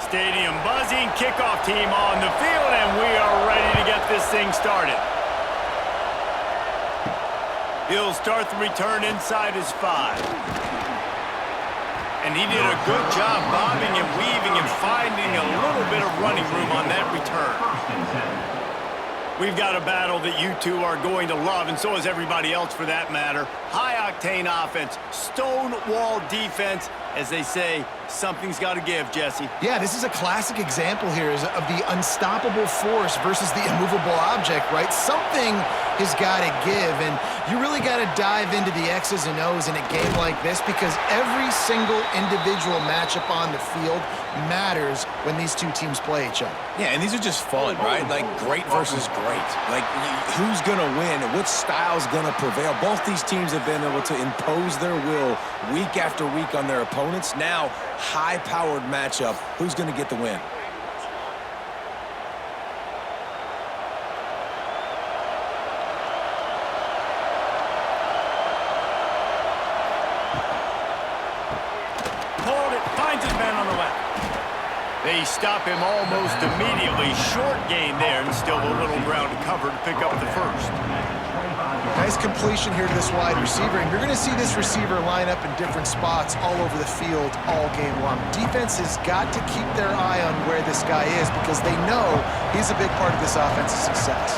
Stadium buzzing, kickoff team on the field, and we are ready to get this thing started. He'll start the return inside his 5. And he did a good job bobbing and weaving and finding a little bit of running room on that return. We've got a battle that you two are going to love, and so is everybody else for that matter. High-octane offense, stone-wall defense. As they say, something's got to give, Jesse. Yeah, this is a classic example here of the unstoppable force versus the immovable object, right? Something has got to give, and you really got to dive into the X's and O's in a game like this because every single individual matchup on the field matters when these two teams play each other. Yeah, and these are just fun, right? Like great versus great. Like who's going to win and what style's going to prevail. Both these teams have been able to impose their will week after week on their opponents. Now, high-powered matchup. Who's going to get the win? Hold it, finds his man on the left. They stop him almost immediately. Short gain there, and still a little ground to cover to pick up the first. Nice completion here to this wide receiver, and you're going to see this receiver line up in different spots all over the field all game long. Defense has got to keep their eye on where this guy is because they know he's a big part of this offense's success.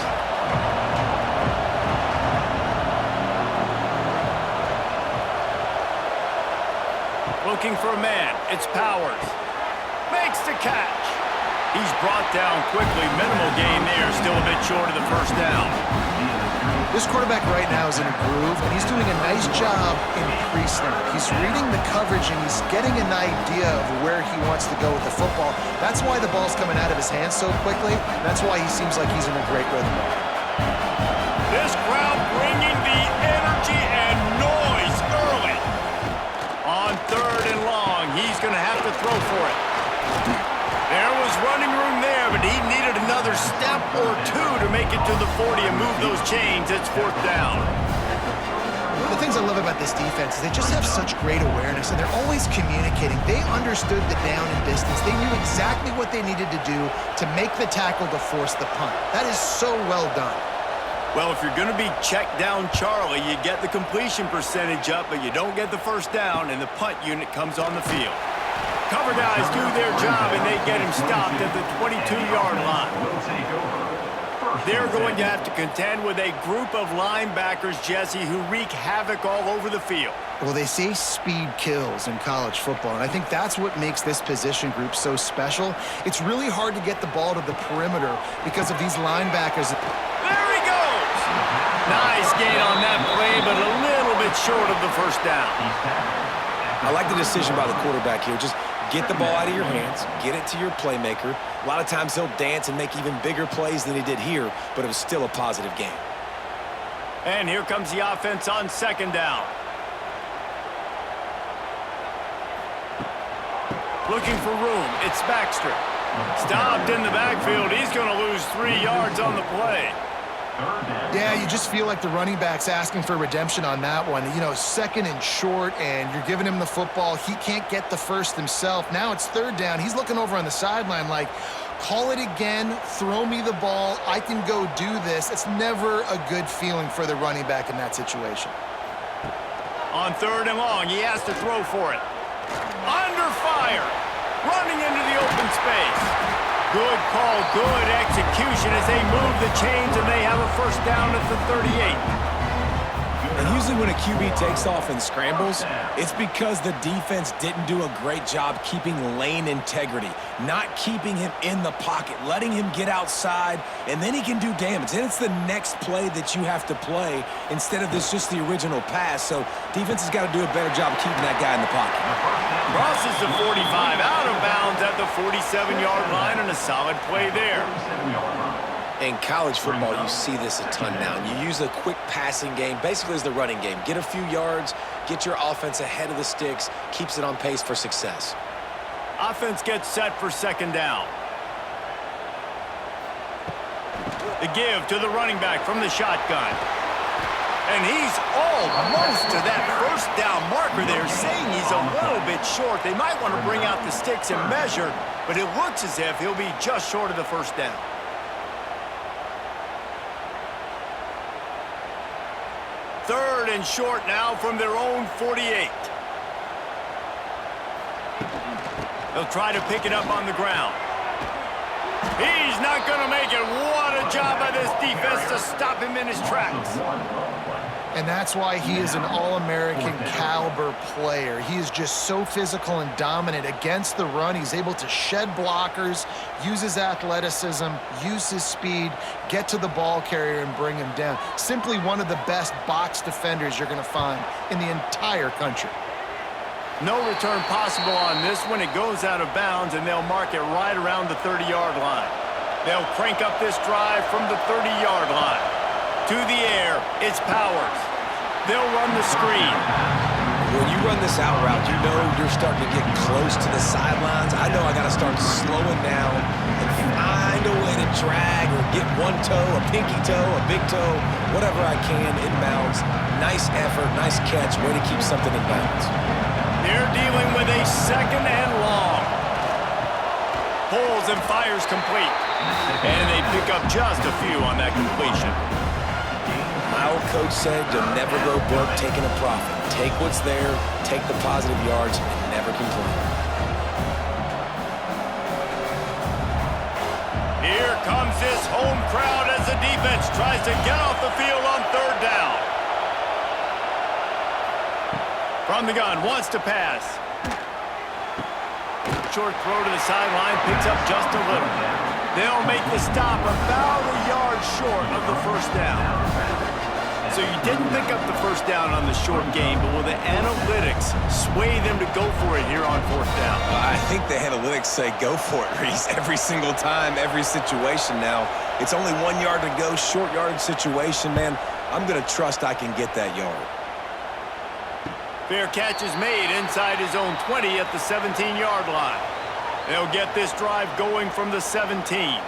Looking for a man. It's Powers. Makes the catch. He's brought down quickly. Minimal gain there. Still a bit short of the first down. This quarterback right now is in a groove, and he's doing a nice job in pre-snap. He's reading the coverage, and he's getting an idea of where he wants to go with the football. That's why the ball's coming out of his hands so quickly. That's why he seems like he's in a great rhythm. This crowd bringing the energy and noise early. On 3rd and long, he's going to have to throw for it. There was running room there, but he needed another step or two to make it to the 40 and move those chains. It's 4th down. One of the things I love about this defense is they just have such great awareness, and they're always communicating. They understood the down and distance. They knew exactly what they needed to do to make the tackle to force the punt. That is so well done. Well, if you're going to be checked down Charlie, you get the completion percentage up, but you don't get the first down, and the punt unit comes on the field. Cover guys do their job, and they get him stopped at the 22-yard line. They're going to have to contend with a group of linebackers, Jesse, who wreak havoc all over the field. Well, they say speed kills in college football, and I think that's what makes this position group so special. It's really hard to get the ball to the perimeter because of these linebackers. There he goes! Nice gain on that play, but a little bit short of the first down. I like the decision by the quarterback here. Just get the ball out of your hands, get it to your playmaker. A lot of times he'll dance and make even bigger plays than he did here, but it was still a positive game. And here comes the offense on 2nd down. Looking for room. It's Baxter. Stopped in the backfield. He's going to lose 3 yards on the play. Yeah, you just feel like the running back's asking for redemption on that one. You know, 2nd and short, and you're giving him the football. He can't get the first himself. Now it's 3rd down. He's looking over on the sideline like, call it again, throw me the ball, I can go do this. It's never a good feeling for the running back in that situation. On 3rd and long, he has to throw for it. Under fire, running into the open space. Good call, good execution as they move the chains, and they have a first down at the 38. And usually when a QB takes off and scrambles, it's because the defense didn't do a great job keeping lane integrity, not keeping him in the pocket, letting him get outside, and then he can do damage. And it's the next play that you have to play instead of this just the original pass. So defense has got to do a better job of keeping that guy in the pocket. Crosses the 45, out of bounds at the 47-yard line, and a solid play there. In college football, you see this a ton now. You use a quick passing game, basically as the running game. Get a few yards, get your offense ahead of the sticks, keeps it on pace for success. Offense gets set for 2nd down. The give to the running back from the shotgun. And he's almost to that first down marker there, saying he's a little bit short. They might want to bring out the sticks and measure. but it looks as if he'll be just short of the first down. Third and short now from their own 48. They'll try to pick it up on the ground. He's not going to make it. What a job by this defense to stop him in his tracks. And that's why he is an All-American caliber player. He is just so physical and dominant against the run. He's able to shed blockers, use his athleticism, use his speed, get to the ball carrier and bring him down. Simply one of the best box defenders you're going to find in the entire country. No return possible on this one. It goes out of bounds, and they'll mark it right around the 30-yard line. They'll crank up this drive from the 30-yard line. To the air, it's Powers. They'll run the screen. When you run this out route, you know you're starting to get close to the sidelines. I know I got to start slowing down and find a way to drag or get one toe, a pinky toe, a big toe, whatever I can inbounds. Nice effort, nice catch, way to keep something in bounds. They're dealing with a second and long. Pulls and fires complete. And they pick up just a few on that completion. My old coach said you'll never go broke taking a profit. Take what's there, take the positive yards, and never complain. Here comes this home crowd as the defense tries to get off the field on third down. From the gun, wants to pass. Short throw to the sideline, picks up just a little. They'll make the stop about a yard short of the first down. So you didn't pick up the first down on the short game, but will the analytics sway them to go for it here on fourth down? I think the analytics say go for it, Reese, every single time, every situation now. It's only 1 yard to go, short yardage situation, man. I'm going to trust I can get that yard. Fair catch is made inside his own 20 at the 17-yard line. They'll get this drive going from the 17.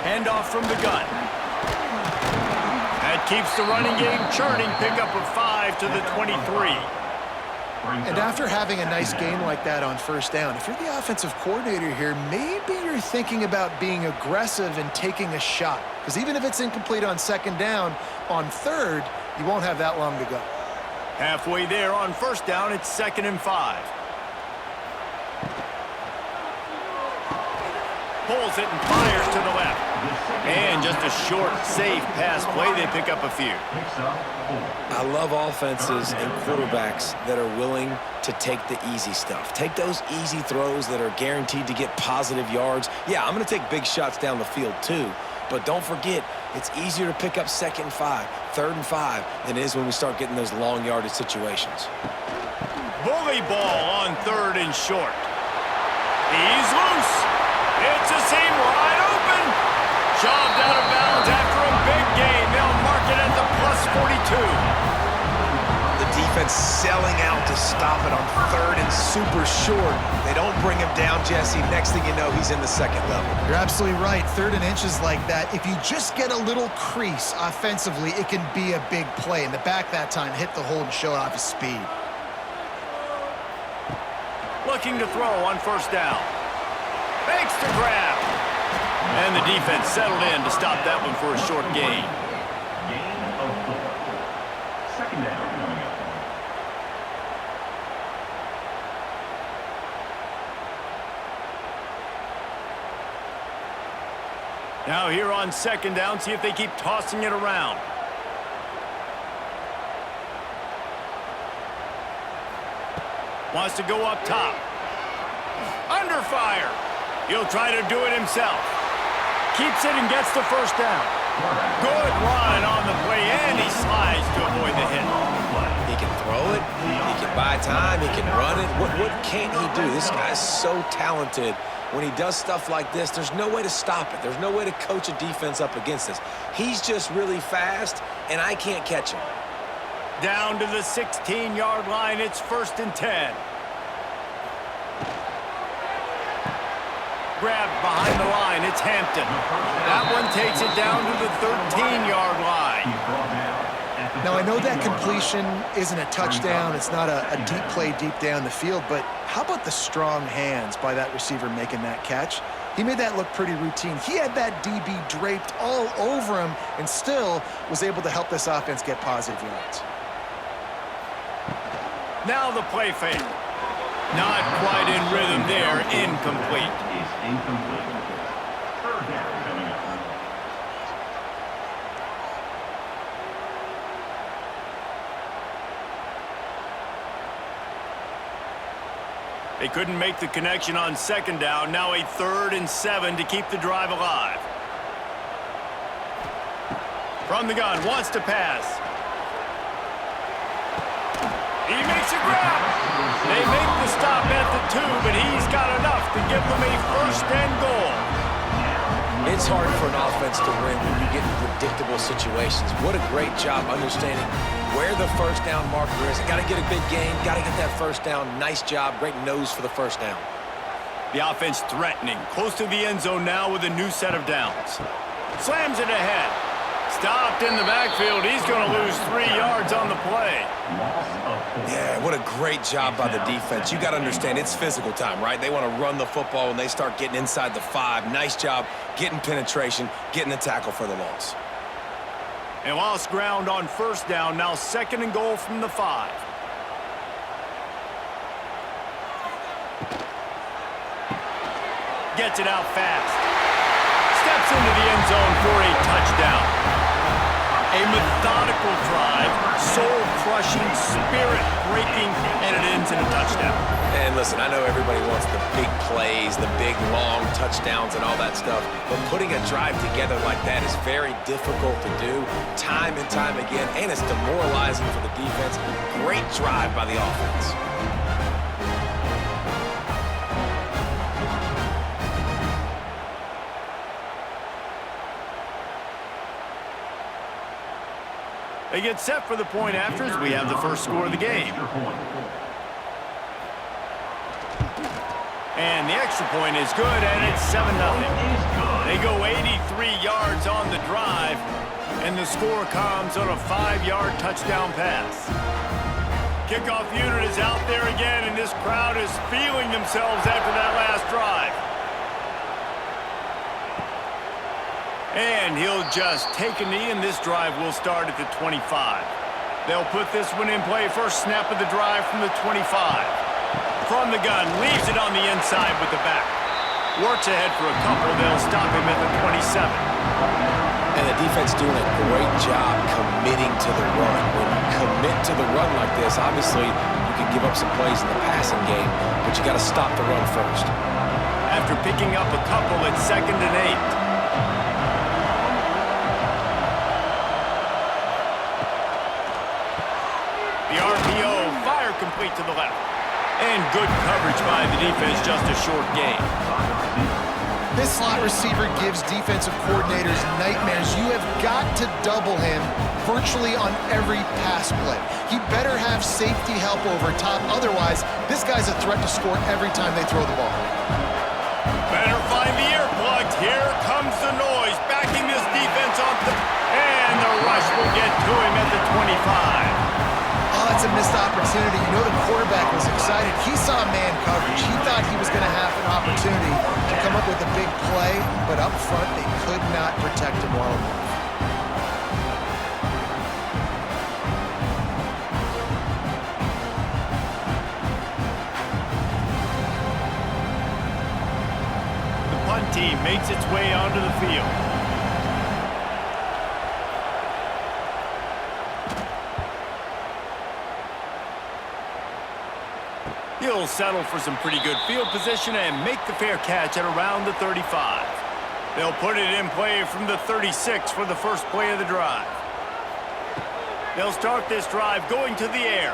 Handoff from the gun. That keeps the running game churning. Pickup of 5 to the 23. And after having a nice game like that on first down, if you're the offensive coordinator here, maybe you're thinking about being aggressive and taking a shot. Because even if it's incomplete on second down, on third, you won't have that long to go. Halfway there on first down, it's 2nd and 5. Pulls it and fires to the left. And just a short, safe pass play. They pick up a few. I love offenses and quarterbacks that are willing to take the easy stuff. Take those easy throws that are guaranteed to get positive yards. Yeah, I'm going to take big shots down the field too. But don't forget, it's easier to pick up 2nd and 5, 3rd and 5 than it is when we start getting those long yardage situations. Bully ball on 3rd and short. He's loose. It's a seam wide open. Shoved out of bounds after a big gain. They'll mark it at the +42. The defense selling out to stop it on 3rd and super short. They don't bring him down, Jesse. Next thing you know, he's in the 2nd level. You're absolutely right. 3rd and inches like that, if you just get a little crease offensively, it can be a big play. And the back that time hit the hole and showed off his speed. Looking to throw on first down. Makes the grab. And the defense settled in to stop that one for a short gain. Gain of 4. 2nd down. Now here on 2nd down, see if they keep tossing it around. Wants to go up top. Under fire. He'll try to do it himself. Keeps it and gets the first down. Good run on the play, and he slides to avoid the hit. He can throw it. He can buy time. He can run it. What can't he do? This guy's so talented. When he does stuff like this, there's no way to stop it. There's no way to coach a defense up against this. He's just really fast, and I can't catch him. Down to the 16-yard line, it's 1st and 10. Grabbed behind the line, it's Hampton. That one takes it down to the 13-yard line. Now, I know that completion isn't a touchdown. It's not a deep play deep down the field, but how about the strong hands by that receiver making that catch? He made that look pretty routine. He had that DB draped all over him and still was able to help this offense get positive yards. Now the play fake. Not quite in rhythm there. Incomplete. Is incomplete. Third down coming up. They couldn't make the connection on second down. Now a 3rd and 7 to keep the drive alive. From the gun, wants to pass. He makes a grab. They make the stop at the 2, but he's got enough to give them a 1st and goal. It's hard for an offense to win when you get in predictable situations. What a great job understanding where the 1st down marker is. Got to get a big gain, got to get that 1st down. Nice job, great nose for the 1st down. The offense threatening, close to the end zone now with a new set of downs. Slams it ahead. Stopped in the backfield. He's going to lose 3 yards on the play. Yeah, what a great job by the defense. You got to understand, it's physical time, right? They want to run the football when they start getting inside the 5. Nice job getting penetration, getting the tackle for the loss. And lost ground on 1st down. Now 2nd and goal from the 5. Gets it out fast. Steps into the end zone for a touchdown. A methodical drive, soul-crushing, spirit-breaking, and it ends in a touchdown. And listen, I know everybody wants the big plays, the big, long touchdowns and all that stuff, but putting a drive together like that is very difficult to do time and time again, and it's demoralizing for the defense. Great drive by the offense. They get set for the point after as we have the first score of the game. And the extra point is good, and it's 7-0. They go 83 yards on the drive, and the score comes on a 5-yard touchdown pass. Kickoff unit is out there again, and this crowd is feeling themselves after that last drive. And he'll just take a knee, and this drive will start at the 25. They'll put this one in play. First snap of the drive from the 25. From the gun, leaves it on the inside with the back. Works ahead for a couple. They'll stop him at the 27. And the defense doing a great job committing to the run. When you commit to the run like this, obviously you can give up some plays in the passing game, but you got to stop the run first. After picking up a couple, it's 2nd and 8. The RPO, fire complete to the left. And good coverage by the defense, just a short gain. This slot receiver gives defensive coordinators nightmares. You have got to double him virtually on every pass play. He better have safety help over top. Otherwise, this guy's a threat to score every time they throw the ball. Better find the earplugs. Here comes the noise. Backing this defense off the... And the rush will get to him at the 25. Oh, that's a missed opportunity. You know the quarterback was excited. He saw man coverage. He thought he was going to have an opportunity to come up with a big play, but up front they could not protect him well enough. The punt team makes its way onto the field. He'll settle for some pretty good field position and make the fair catch at around the 35. They'll put it in play from the 36 for the first play of the drive. They'll start this drive going to the air.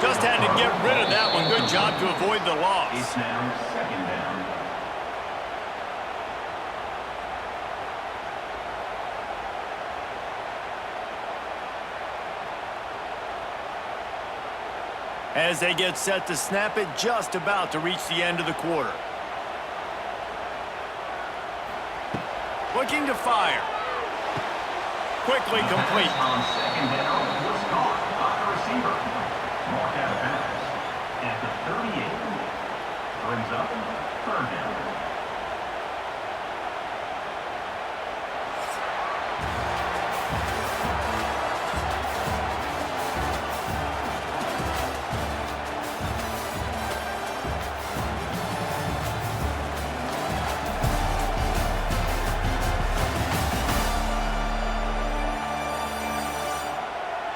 Just had to get rid of that one. Good job to avoid the loss. It's now 2nd down. As they get set to snap it, just about to reach the end of the quarter. Looking to fire. quickly complete. On second down was caught by the receiver. Marked out of bounds at the 38. Brings up third down.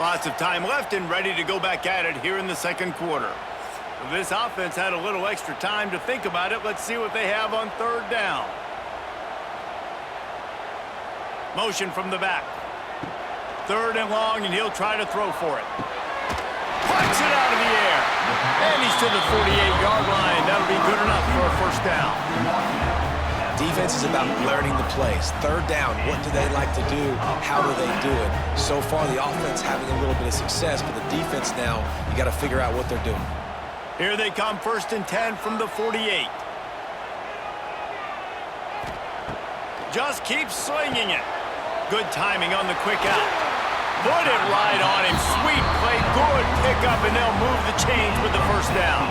Lots of time left and ready to go back at it here in the second quarter. This offense had a little extra time to think about it. Let's see what they have on third down. Motion from the back. Third and long, and he'll try to throw for it. Plucks it out of the air. And he's to the 48-yard line. That'll be good enough for a first down. Defense is about learning the plays. Third down, what do they like to do? How do they do it? So far, the offense having a little bit of success, but the defense now, you got to figure out what they're doing. Here they come, 1st and 10 from the 48. Just keeps slinging it. Good timing on the quick out. Put it right on him. Sweet play, good pickup, and they'll move the chains with the first down.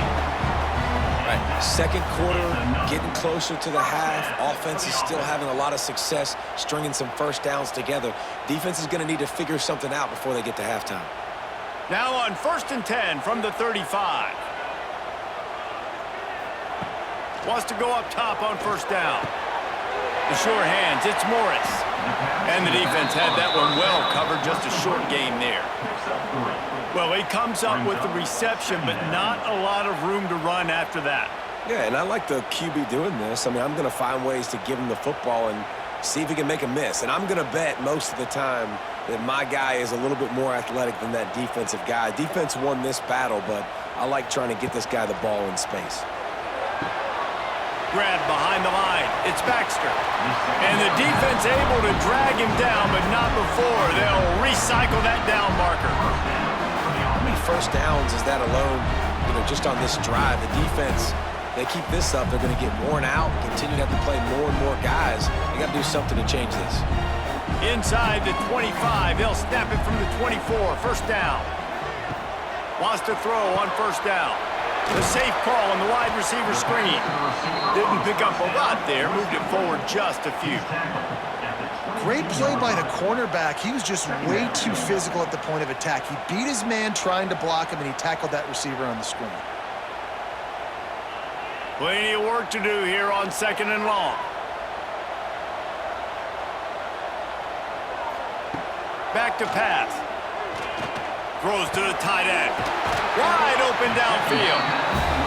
Right. Second quarter, getting closer to the half. Offense is still having a lot of success stringing some first downs together. Defense is going to need to figure something out before they get to halftime. Now on 1st and 10 from the 35. Wants to go up top on first down. The sure hands, it's Morris. And the defense had that one well covered, just a short game there. Well, he comes up with the reception, but not a lot of room to run after that. Yeah, and I like the QB doing this. I mean, I'm going to find ways to give him the football and see if he can make a miss. And I'm going to bet most of the time that my guy is a little bit more athletic than that defensive guy. Defense won this battle, but I like trying to get this guy the ball in space. Grab behind the line. It's Baxter. And the defense able to drag him down, but not before. They'll recycle that down marker. How many first downs is that alone, just on this drive? The defense, they keep this up, they're going to get worn out, continue to have to play more and more guys. They got to do something to change this. Inside the 25, they'll snap it from the 24. First down. Wants to throw on first down. The safe call on the wide receiver screen. Didn't pick up a lot there, moved it forward just a few. Great play by the cornerback. He was just way too physical at the point of attack. He beat his man trying to block him, and he tackled that receiver on the screen. Plenty of work to do here on 2nd and long. Back to pass. Throws to the tight end. Wide open downfield.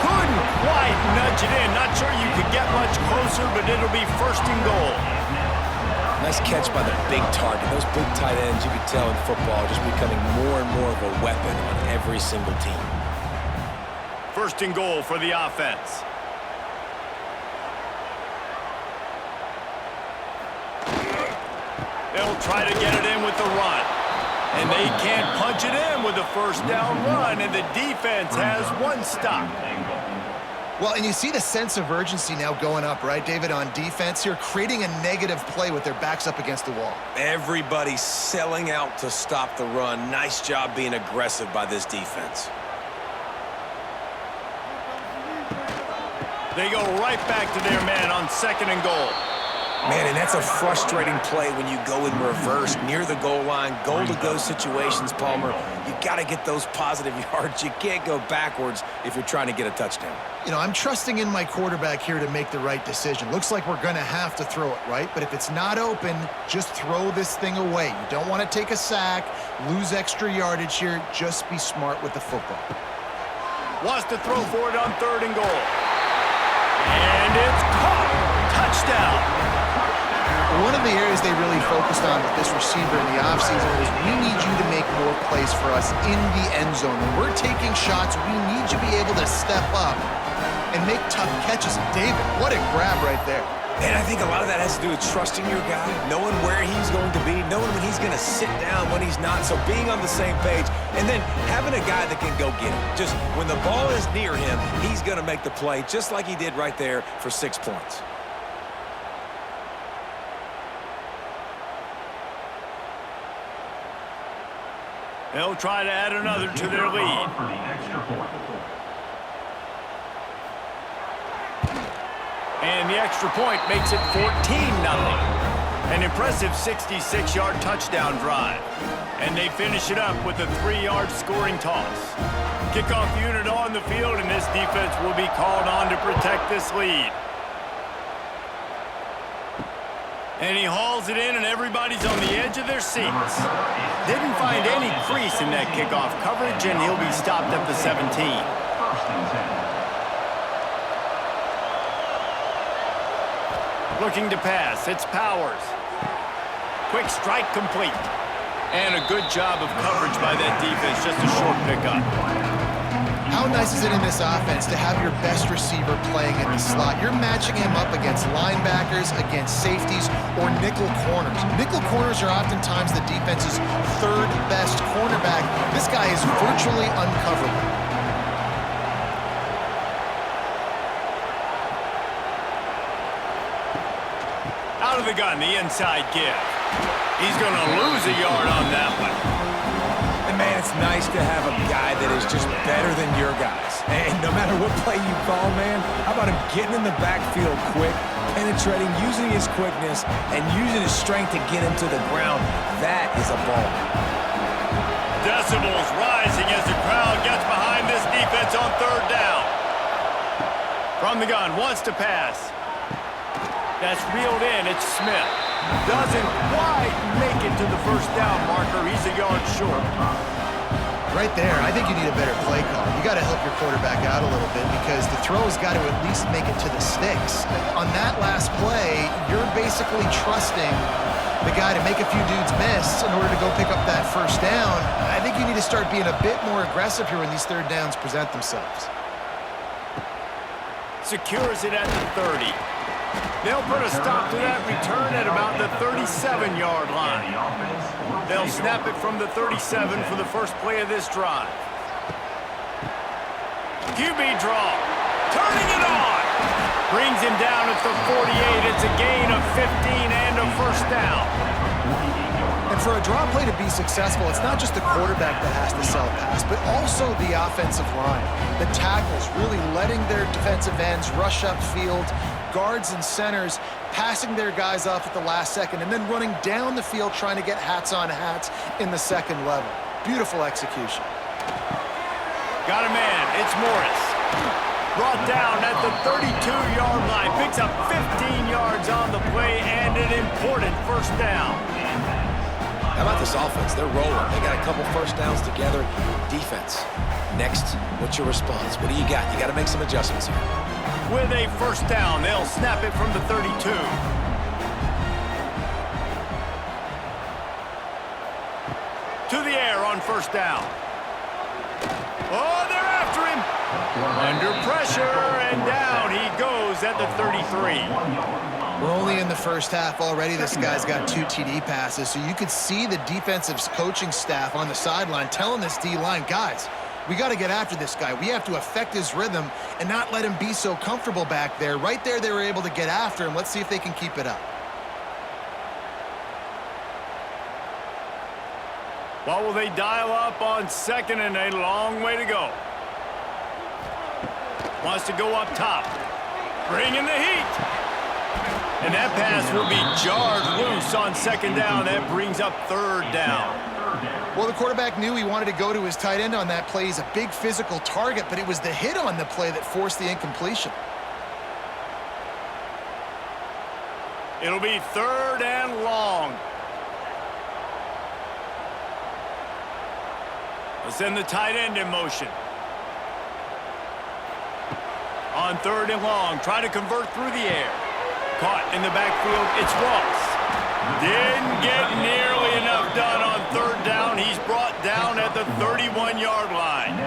Couldn't quite nudge it in. Not sure you could get much closer, but it'll be 1st and goal. Nice catch by the big target. Those big tight ends, you could tell in football, just becoming more and more of a weapon on every single team. 1st and goal for the offense. They'll try to get it in with the run. And they can't punch it in with a first down run, and the defense has one stop. Well, and you see the sense of urgency now going up, right, David, on defense here, creating a negative play with their backs up against the wall. Everybody's selling out to stop the run. Nice job being aggressive by this defense. They go right back to their man on 2nd and goal. Man, and that's a frustrating play when you go in reverse near the goal line. Goal-to-go situations, Palmer. You got to get those positive yards. You can't go backwards if you're trying to get a touchdown. I'm trusting in my quarterback here to make the right decision. Looks like we're going to have to throw it, right? But if it's not open, just throw this thing away. You don't want to take a sack, lose extra yardage here. Just be smart with the football. Wants to throw for it on 3rd and goal. And it's caught. Touchdown. One of the areas they really focused on with this receiver in the offseason was we need you to make more plays for us in the end zone. When we're taking shots, we need you to be able to step up and make tough catches. David, what a grab right there. And I think a lot of that has to do with trusting your guy, knowing where he's going to be, knowing when he's going to sit down, when he's not. So being on the same page, and then having a guy that can go get it. Just when the ball is near him, he's going to make the play, just like he did right there for 6 points. They'll try to add another to their lead. For the extra point. And the extra point makes it 14-0. An impressive 66-yard touchdown drive. And they finish it up with a 3-yard scoring toss. Kickoff unit on the field, and this defense will be called on to protect this lead. And he hauls it in, and everybody's on the edge of their seats. Didn't find any crease in that kickoff coverage, and he'll be stopped at the 17. First and 10. Looking to pass, it's Powers. Quick strike complete. And a good job of coverage by that defense, just a short pickup. How nice is it in this offense to have your best receiver playing in the slot? You're matching him up against linebackers, against safeties, or nickel corners. Nickel corners are oftentimes the defense's third best cornerback. This guy is virtually uncoverable. Out of the gun, the inside give. He's going to lose a yard on that one. And man, it's nice to have a guy that is just better than your guys. And no matter what play you call, man, how about him getting in the backfield quick, penetrating, using his quickness, and using his strength to get him to the ground? That is a ball. Decibels rising as the crowd gets behind this defense on third down. From the gun, wants to pass. That's reeled in, it's Smith. Doesn't quite make it to the first down marker. He's a yard short. Right there, I think you need a better play call. You got to help your quarterback out a little bit because the throw's got to at least make it to the sticks. On that last play, you're basically trusting the guy to make a few dudes miss in order to go pick up that first down. I think you need to start being a bit more aggressive here when these third downs present themselves. Secures it at the 30. They'll put a stop to that return at about the 37-yard line. They'll snap it from the 37 for the first play of this drive. QB draw. Turning it on. Brings him down at the 48. It's a gain of 15 and a first down. And for a draw play to be successful, it's not just the quarterback that has to sell a pass, but also the offensive line. The tackles really letting their defensive ends rush upfield, guards and centers passing their guys off at the last second, and then running down the field trying to get hats on hats in the second level. Beautiful execution. Got a man. It's Morris. Brought down at the 32-yard line. Picks up 15 yards on the play and an important first down. How about this offense? They're rolling. They got a couple first downs together. Defense. Next, what's your response? What do you got? You got to make some adjustments here. With a first down, they'll snap it from the 32. To the air on first down. Oh, they're after him. Under pressure, and down he goes at the 33. We're only in the first half already. This guy's got 2 TD passes, so you could see the defensive coaching staff on the sideline telling this D-line, guys, we got to get after this guy. We have to affect his rhythm and not let him be so comfortable back there. Right there, they were able to get after him. Let's see if they can keep it up. What will they dial up on second and a long way to go? Wants to go up top. Bring in the heat. And that pass will be jarred loose on second down. That brings up third down. Well, the quarterback knew he wanted to go to his tight end on that play. He's a big physical target, but it was the hit on the play that forced the incompletion. It'll be third and long. Let's send the tight end in motion. On third and long, trying to convert through the air. Caught in the backfield, it's Ross. Didn't get nearly enough done on third down. He's brought down at the 31-yard line.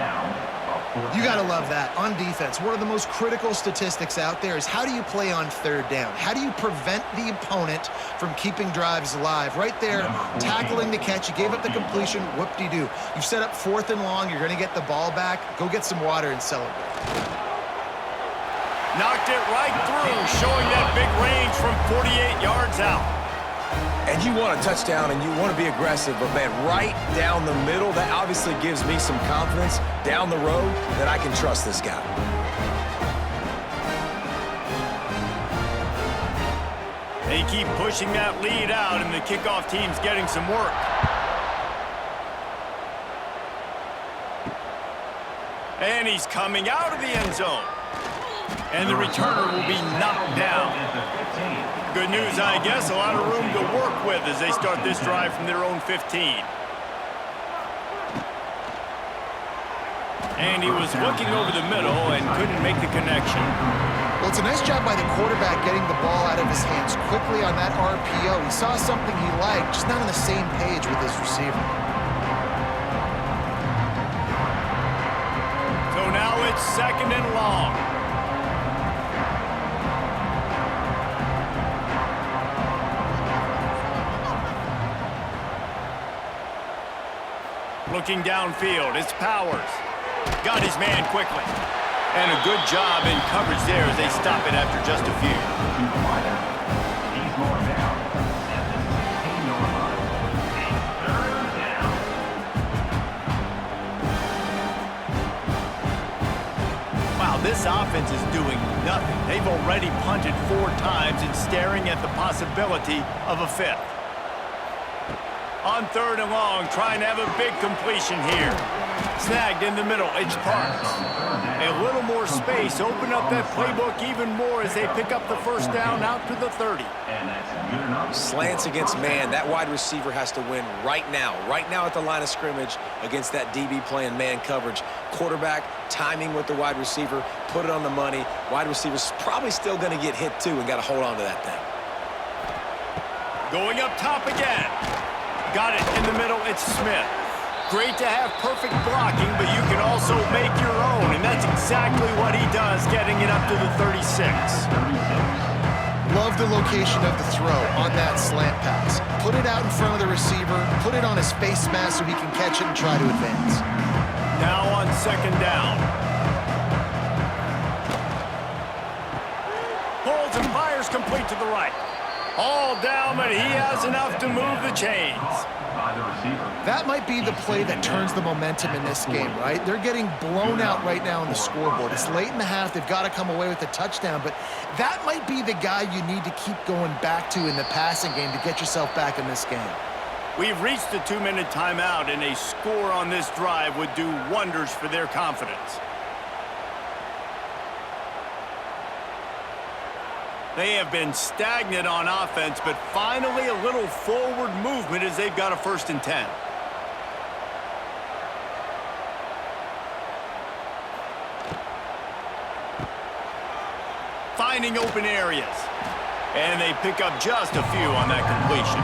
You got to love that. On defense, one of the most critical statistics out there is how do you play on third down? How do you prevent the opponent from keeping drives alive? Right there, tackling the catch. You gave up the completion. Whoop-de-doo. You've set up fourth and long. You're going to get the ball back. Go get some water and celebrate. Knocked it right through, showing that big range from 48 yards out. And you want a touchdown and you want to be aggressive, but man, right down the middle, that obviously gives me some confidence down the road that I can trust this guy. They keep pushing that lead out, and the kickoff team's getting some work. And he's coming out of the end zone. And the returner will be knocked down. Good news, I guess, a lot of room to work with as they start this drive from their own 15. And he was looking over the middle and couldn't make the connection. Well, it's a nice job by the quarterback getting the ball out of his hands quickly on that RPO. He saw something he liked, just not on the same page with his receiver. So now it's 2nd and long. Looking downfield, it's Powers. Got his man quickly. And a good job in coverage there as they stop it after just a few. He's going down at the 16-yard line. Third down. Wow, this offense is doing nothing. They've already punted 4 times and staring at the possibility of a 5th. On 3rd and long, trying to have a big completion here. Snagged in the middle, it's Parks. A little more space, open up that playbook even more as they pick up the 1st down out to the 30. And that's good enough. Slants against man, that wide receiver has to win right now at the line of scrimmage against that DB playing man coverage. Quarterback, timing with the wide receiver, put it on the money. Wide receiver's probably still going to get hit too and got to hold on to that thing. Going up top again. Got it in the middle, it's Smith. Great to have perfect blocking, but you can also make your own, and that's exactly what he does, getting it up to the 36. Love the location of the throw on that slant pass. Put it out in front of the receiver, put it on his face mask so he can catch it and try to advance. Now on 2nd down. Pulls and fires complete to the right. All down, but he has enough to move the chains. That might be the play that turns the momentum in this game, right? They're getting blown out right now on the scoreboard. It's late in the half. They've got to come away with a touchdown, but that might be the guy you need to keep going back to in the passing game to get yourself back in this game. We've reached the 2-minute timeout, and a score on this drive would do wonders for their confidence. They have been stagnant on offense, but finally a little forward movement as they've got a 1st and 10. Finding open areas. And they pick up just a few on that completion.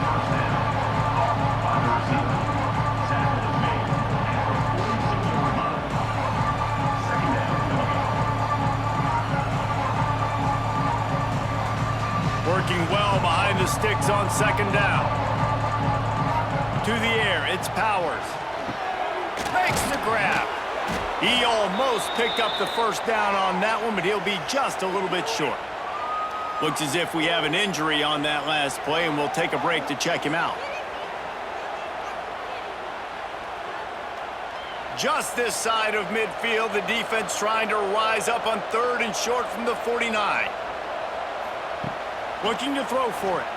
Working well behind the sticks on 2nd down. To the air, it's Powers. Makes the grab. He almost picked up the 1st down on that one, but he'll be just a little bit short. Looks as if we have an injury on that last play, and we'll take a break to check him out. Just this side of midfield, the defense trying to rise up on 3rd and short from the 49. Looking to throw for it.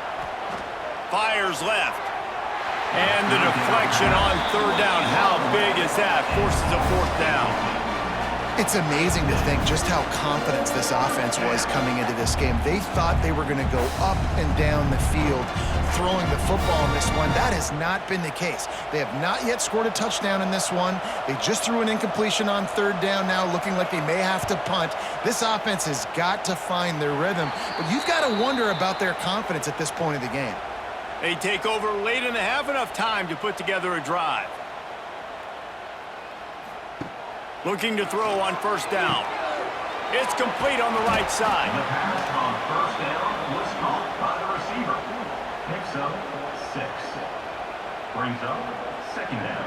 Fires left. And the deflection on 3rd down. How big is that? Forces a 4th down. It's amazing to think just how confident this offense was coming into this game. They thought they were going to go up and down the field throwing the football in this one. That has not been the case. They have not yet scored a touchdown in this one. They just threw an incompletion on 3rd down now, looking like they may have to punt. This offense has got to find their rhythm, but you've got to wonder about their confidence at this point of the game. They take over late and they have enough time to put together a drive. Looking to throw on 1st down. It's complete on the right side. The pass on 1st down was caught by the receiver. Picks up 6. Brings up 2nd down.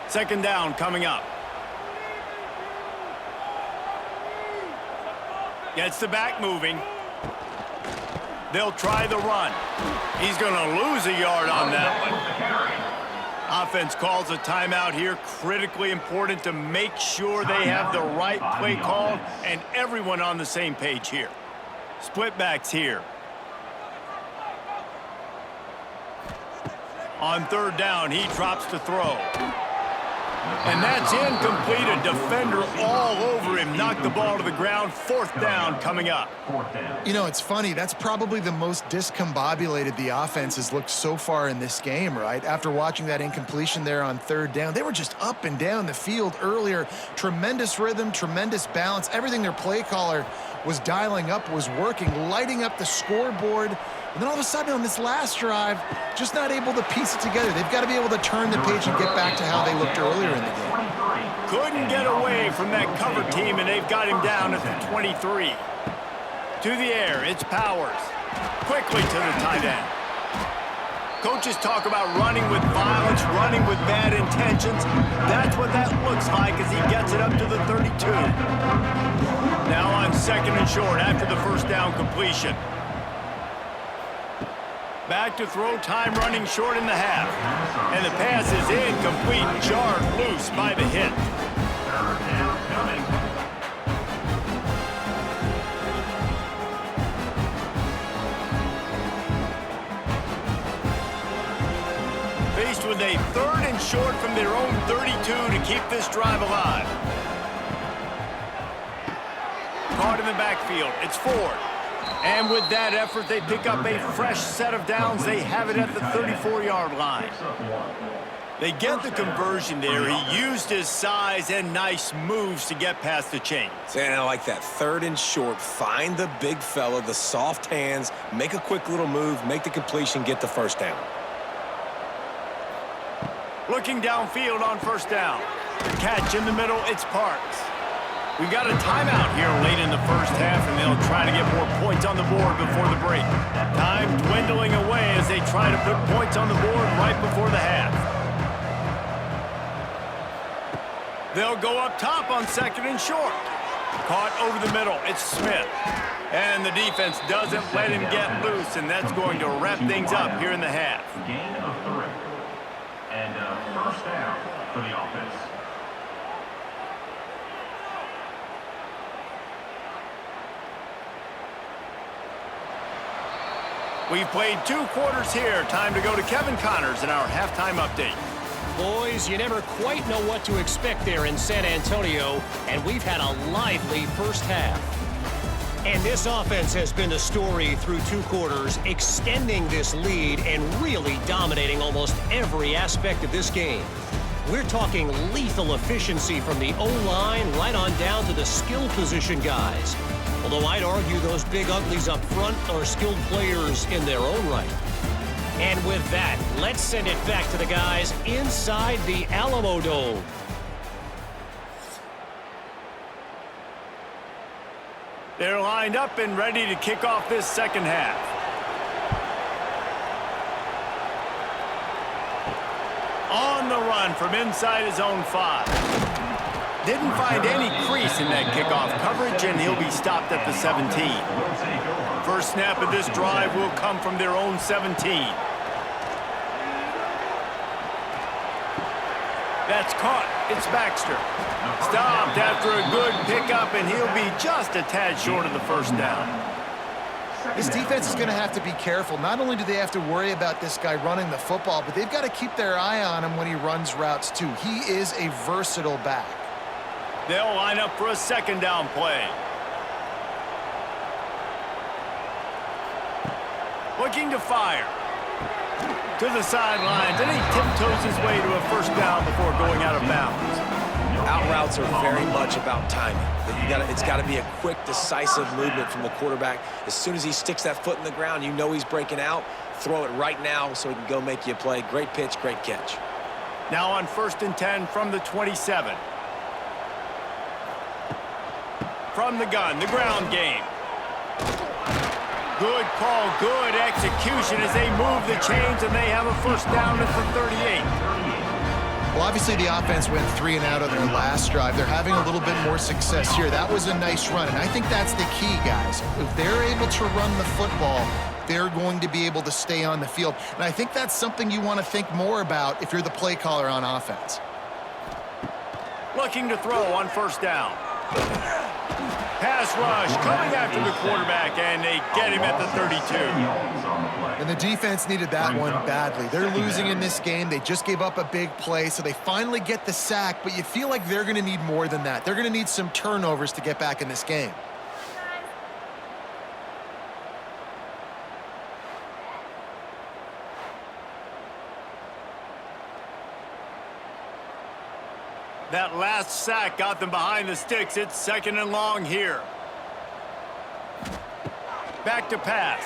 Second down coming up. Gets the back moving. They'll try the run. He's going to lose a yard on that one. Offense calls a timeout here. Critically important to make sure they have the right play called and everyone on the same page here. Split backs here. On third down, he drops to throw. And that's incomplete. A defender all over him. Knocked the ball to the ground. Fourth down coming up. You know, it's funny. That's probably the most discombobulated the offense has looked so far in this game, right? After watching that incompletion there on third down, they were just up and down the field earlier. Tremendous rhythm, tremendous balance. Everything their play caller was dialing up was working, lighting up the scoreboard. And then all of a sudden on this last drive, just not able to piece it together. They've got to be able to turn the page and get back to how they looked earlier in the game. Couldn't get away from that cover team, and they've got him down at the 23. To the air, it's Powers. Quickly to the tight end. Coaches talk about running with violence, running with bad intentions. That's what that looks like as he gets it up to the 32. Now on second and short after the first down completion. Back to throw, time running short in the half. And the pass is incomplete, jarred loose by the hit. Third down coming. Faced with a third and short from their own 32 to keep this drive alive. Caught in the backfield, it's Ford. And with that effort, they pick up a fresh set of downs. They have it at the 34-yard line. They get the conversion there. He used his size and nice moves to get past the chains. And I like that. Third and short. Find the big fella, the soft hands, make a quick little move, make the completion, get the first down. Looking downfield on first down. The catch in the middle, it's Parks. We've got a timeout here late in the first half, and they'll try to get more points on the board before the break. Time dwindling away as they try to put points on the board right before the half. They'll go up top on second and short. Caught over the middle, it's Smith. And the defense doesn't let him get loose, and that's going to wrap things up here in the half. Gain of 3. And first down for the offense. We've played 2 quarters here. Time to go to Kevin Connors in our halftime update. Boys, you never quite know what to expect there in San Antonio, and we've had a lively first half. And this offense has been the story through 2 quarters, extending this lead and really dominating almost every aspect of this game. We're talking lethal efficiency from the O-line right on down to the skill position guys. Although I'd argue those big uglies up front are skilled players in their own right. And with that, let's send it back to the guys inside the Alamo Dome. They're lined up and ready to kick off this second half. On the run from inside his own 5. Didn't find any crease in that kickoff coverage, and he'll be stopped at the 17. First snap of this drive will come from their own 17. That's caught. It's Baxter. Stopped after a good pickup, and he'll be just a tad short of the first down. This defense is going to have to be careful. Not only do they have to worry about this guy running the football, but they've got to keep their eye on him when he runs routes too. He is a versatile back. They'll line up for a second down play. Looking to fire. To the sidelines, and he tiptoes his way to a first down before going out of bounds. Out routes are very much about timing. It's got to be a quick, decisive movement from the quarterback. As soon as he sticks that foot in the ground, you know he's breaking out. Throw it right now so he can go make you a play. Great pitch, great catch. Now on 1st and 10 from the 27. From the gun, the ground game. Good call, good execution as they move the chains, and they have a first down at the 38. Well, obviously the offense went 3 and out on their last drive. They're having a little bit more success here. That was a nice run, and I think that's the key, guys. If they're able to run the football, they're going to be able to stay on the field. And I think that's something you want to think more about if you're the play caller on offense. Looking to throw on first down. Pass rush coming after the quarterback, and they get him at the 32. And the defense needed that one badly. They're losing in this game. They just gave up a big play, so they finally get the sack, but you feel like they're going to need more than that. They're going to need some turnovers to get back in this game. That last sack got them behind the sticks. It's 2nd and long here. Back to pass.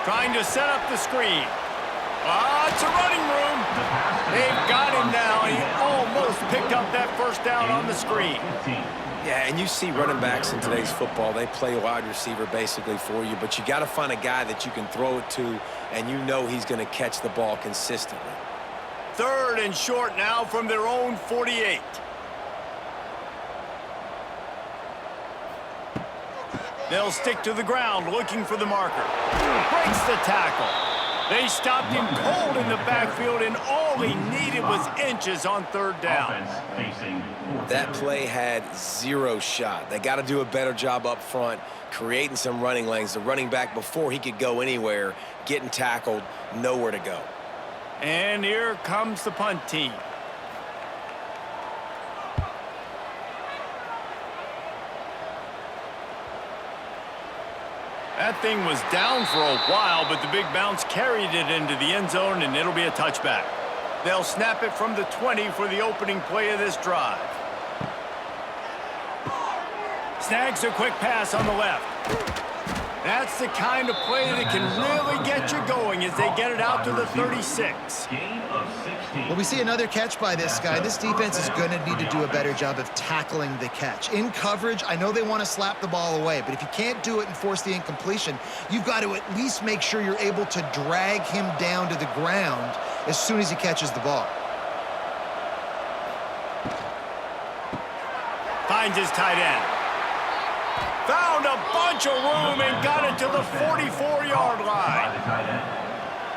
Trying to set up the screen. It's a running room. They've got him now, and he almost picked up that first down on the screen. Yeah, and you see running backs in today's football, they play wide receiver basically for you, but you got to find a guy that you can throw it to, and you know he's going to catch the ball consistently. 3rd and short now from their own 48. They'll stick to the ground looking for the marker. Breaks the tackle. They stopped him cold in the backfield, and all he needed was inches on 3rd down. That play had 0 shot. They got to do a better job up front, creating some running lanes. The running back, before he could go anywhere, getting tackled, nowhere to go. And here comes the punt team. That thing was down for a while, but the big bounce carried it into the end zone, and it'll be a touchback. They'll snap it from the 20 for the opening play of this drive. Snags a quick pass on the left. That's the kind of play that can really get you going as they get it out to the 36. Well, we see another catch by this guy. This defense is going to need to do a better job of tackling the catch. In coverage, I know they want to slap the ball away, but if you can't do it and force the incompletion, you've got to at least make sure you're able to drag him down to the ground as soon as he catches the ball. Finds his tight end. Found a bunch of room and got it to the 44-yard line.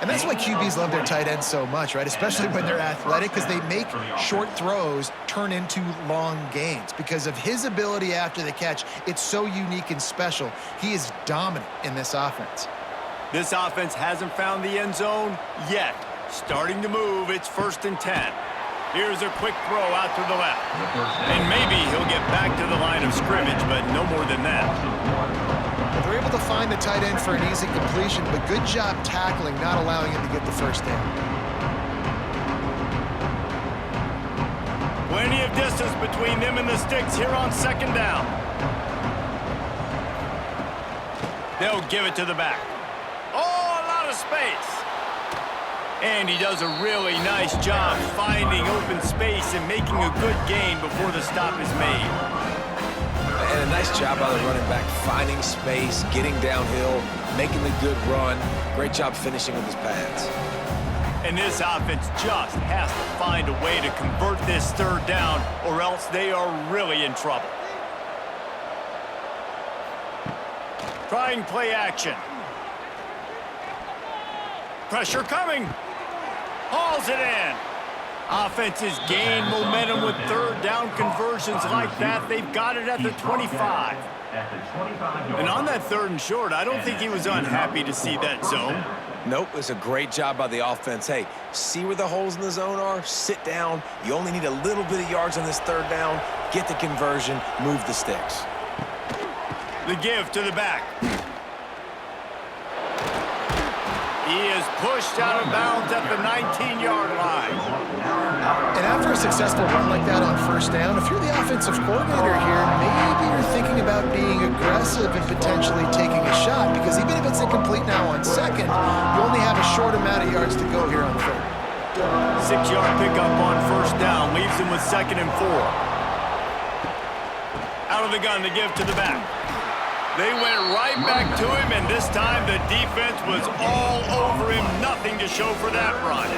And that's why QBs love their tight ends so much, right? Especially when they're athletic, because they make short throws turn into long gains. Because of his ability after the catch, it's so unique and special. He is dominant in this offense. This offense hasn't found the end zone yet. Starting to move, it's 1st and 10. Here's a quick throw out to the left. And maybe he'll get back to the line of scrimmage, but no more than that. They're able to find the tight end for an easy completion, but good job tackling, not allowing him to get the first down. Plenty of distance between them and the sticks here on 2nd down. They'll give it to the back. Oh, a lot of space. And he does a really nice job finding open space and making a good gain before the stop is made. And a nice job by the running back, finding space, getting downhill, making the good run. Great job finishing with his pads. And this offense just has to find a way to convert this 3rd down, or else they are really in trouble. Trying play action. Pressure coming. Hauls it in. Offenses gain momentum with 3rd down conversions like that. They've got it at the 25. And on that 3rd and short, I don't think he was unhappy to see that zone. Nope, it's a great job by the offense. Hey, see where the holes in the zone are? Sit down. You only need a little bit of yards on this 3rd down. Get the conversion, move the sticks. The give to the back. He is pushed out of bounds at the 19-yard line. And after a successful run like that on 1st down, if you're the offensive coordinator here, maybe you're thinking about being aggressive and potentially taking a shot, because even if it's incomplete now on 2nd, you only have a short amount of yards to go here on 3rd. 6-yard pickup on 1st down leaves him with 2nd and 4. Out of the gun to give to the back. They went right back to him, and this time the defense was all over him. Nothing to show for that run.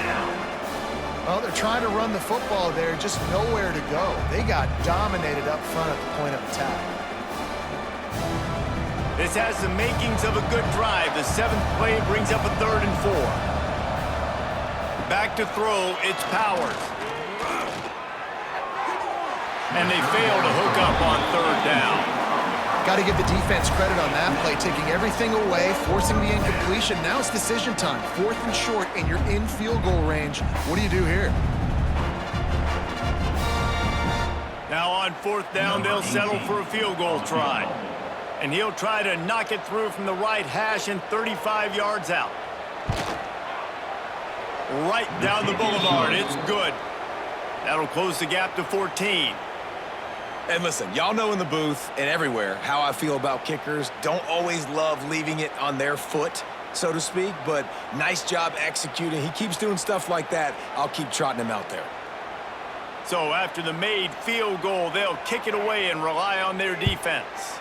Well, they're trying to run the football there, just nowhere to go. They got dominated up front at the point of attack. This has the makings of a good drive. The 7th play brings up a 3rd and 4. Back to throw, it's Powers. And they fail to hook up on 3rd down. Got to give the defense credit on that play, taking everything away, forcing the incompletion. Now it's decision time. 4th and short, and you're in field goal range. What do you do here? Now on 4th down, they'll settle for a field goal try. And he'll try to knock it through from the right hash and 35 yards out. Right down the boulevard. It's good. That'll close the gap to 14. And listen, y'all know in the booth and everywhere how I feel about kickers. Don't always love leaving it on their foot, so to speak, but nice job executing. He keeps doing stuff like that. I'll keep trotting him out there. So after the made field goal, they'll kick it away and rely on their defense.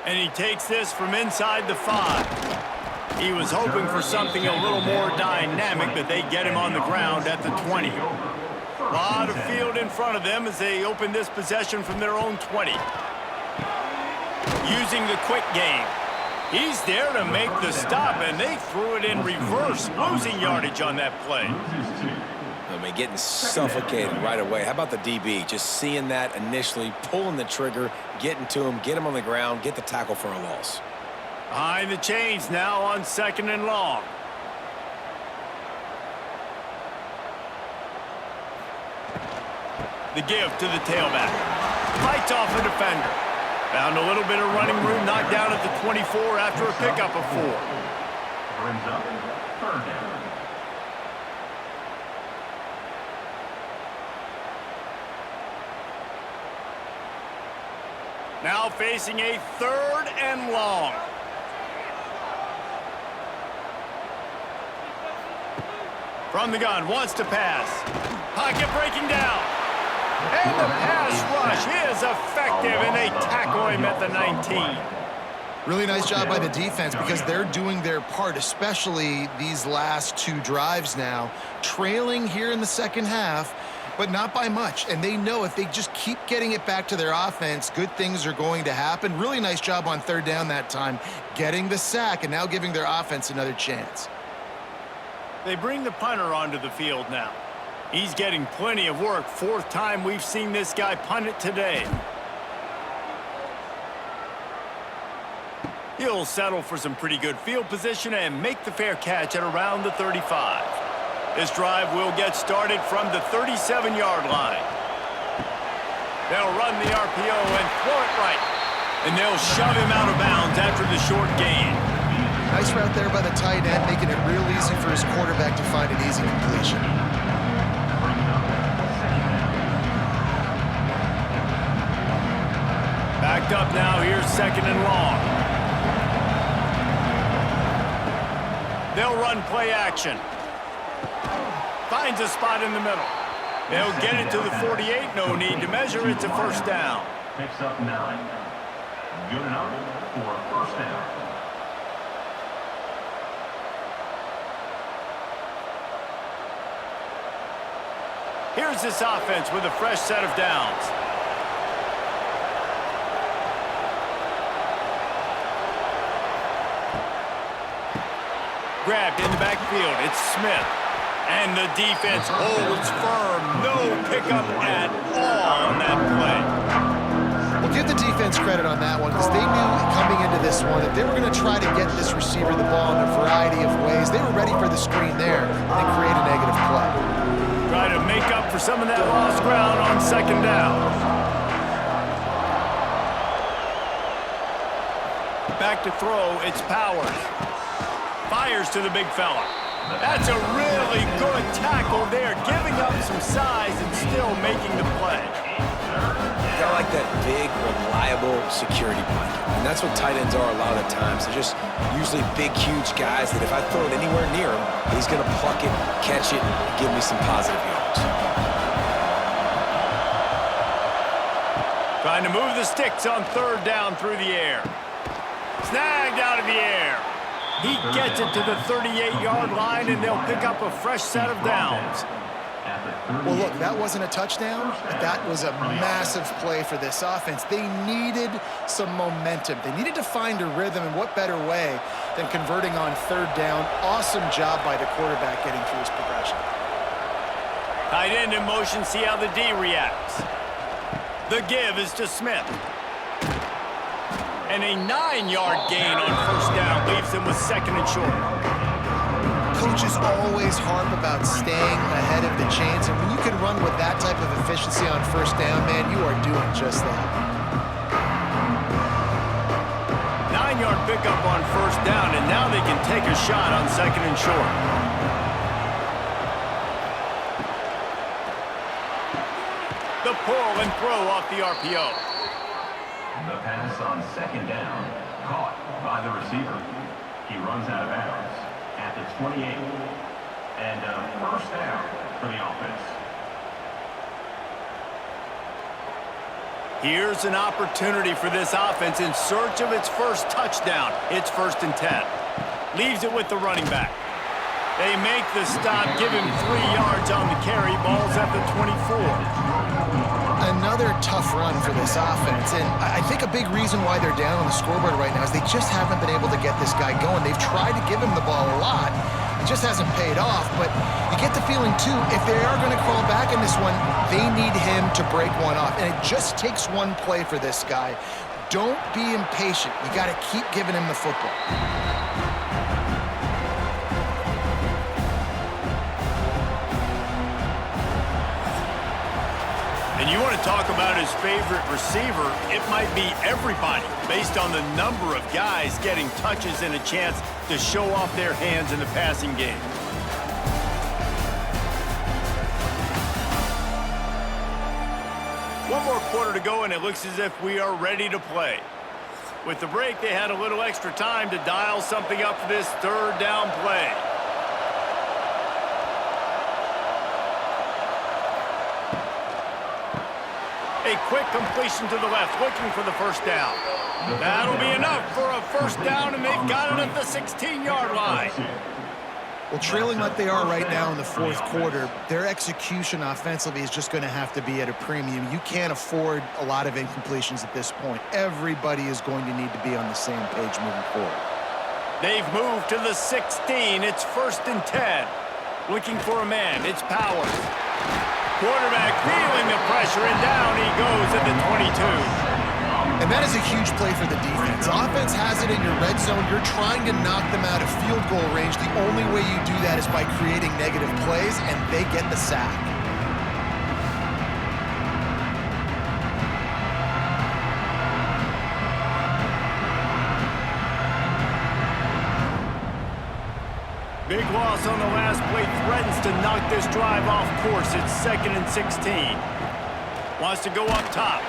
And he takes this from inside the 5. He was hoping for something a little more dynamic, but they get him on the ground at the 20. A lot of field in front of them as they open this possession from their own 20. Using the quick game. He's there to make the stop, and they threw it in reverse, losing yardage on that play. I mean, getting suffocated right away. How about the DB? Just seeing that initially, pulling the trigger, getting to him, get him on the ground, get the tackle for a loss. Behind the chains now on 2nd and long. The give to the tailback. Fights off a defender. Found a little bit of running room, knocked down at the 24 after a pickup of 4. Brings up 3rd down. Now facing a 3rd and long. From the gun, wants to pass. Pocket breaking down. And the pass rush is effective, and they tackle him at the 19. Really nice job by the defense because they're doing their part, especially these last 2 drives now. Trailing here in the second half, but not by much. And they know if they just keep getting it back to their offense, good things are going to happen. Really nice job on 3rd down that time, getting the sack and now giving their offense another chance. They bring the punter onto the field now. He's getting plenty of work. 4th time we've seen this guy punt it today. He'll settle for some pretty good field position and make the fair catch at around the 35. This drive will get started from the 37-yard line. They'll run the RPO and throw it right. And they'll shove him out of bounds after the short gain. Nice route there by the tight end, making it real easy for his quarterback to find an easy completion. Backed up now, here's 2nd and long. They'll run play action. Finds a spot in the middle. They'll get it to the 48, no need to measure, it's a 1st down. Picks up 9. Good enough for a 1st down. Here's this offense with a fresh set of downs. Grabbed in the backfield. It's Smith. And the defense holds firm. No pickup at all on that play. Well, give the defense credit on that one because they knew coming into this one that they were going to try to get this receiver the ball in a variety of ways. They were ready for the screen there and create a negative play. Try to make up for some of that lost ground on 2nd down. Back to throw, it's Powers. Fires to the big fella. That's a really good tackle there, giving up some size and still making the play. Got like that big, reliable security blanket. And that's what tight ends are a lot of the times. They're just usually big, huge guys that if I throw it anywhere near him, he's going to pluck it, catch it, and give me some positive yards. Trying to move the sticks on 3rd down through the air. Snagged out of the air. He gets it to the 38-yard line, and they'll pick up a fresh set of downs. Well, look, that wasn't a touchdown, but that was a massive play for this offense. They needed some momentum. They needed to find a rhythm, and what better way than converting on third down. Awesome job by the quarterback getting through his progression. Tight end in motion, see how the D reacts. The give is to Smith. And a 9-yard gain on first down leaves them with second and short. Coaches always harp about staying ahead of the chains, and when you can run with that type of efficiency on first down, man, you are doing just that. 9-yard pickup on first down, and now they can take a shot on second and short. The pull and throw off the RPO. The pass on second down, caught by the receiver. He runs out of bounds at the 28. And a first down for the offense. Here's an opportunity for this offense in search of its first touchdown. It's 1st and 10. Leaves it with the running back. They make the stop, give him 3 yards on the carry. Ball's at the 24. Another tough run for this offense, and I think a big reason why they're down on the scoreboard right now is they just haven't been able to get this guy going. They've tried to give him the ball a lot. It just hasn't paid off, but you get the feeling, too, if they are going to crawl back in this one, they need him to break one off, and it just takes one play for this guy. Don't be impatient. You got to keep giving him the football. And you want to talk about his favorite receiver, it might be everybody, based on the number of guys getting touches and a chance to show off their hands in the passing game. One more quarter to go, and it looks as if we are ready to play. With the break, they had a little extra time to dial something up for this third down play. A quick completion to the left, looking for the first down. That'll be enough for a first down, and they've got it at the 16-yard line. Well, trailing like they are right now in the fourth quarter, their execution offensively is just going to have to be at a premium. You can't afford a lot of incompletions at this point. Everybody is going to need to be on the same page moving forward. They've moved to the 16. It's 1st and 10. Looking for a man. It's Powers. Quarterback feeling the pressure, and down he goes at the 22. And that is a huge play for the defense. Offense has it in your red zone. You're trying to knock them out of field goal range. The only way you do that is by creating negative plays, and they get the sack. Big loss on the last play, threatens to knock this drive off course. It's 2nd and 16. Wants to go up top.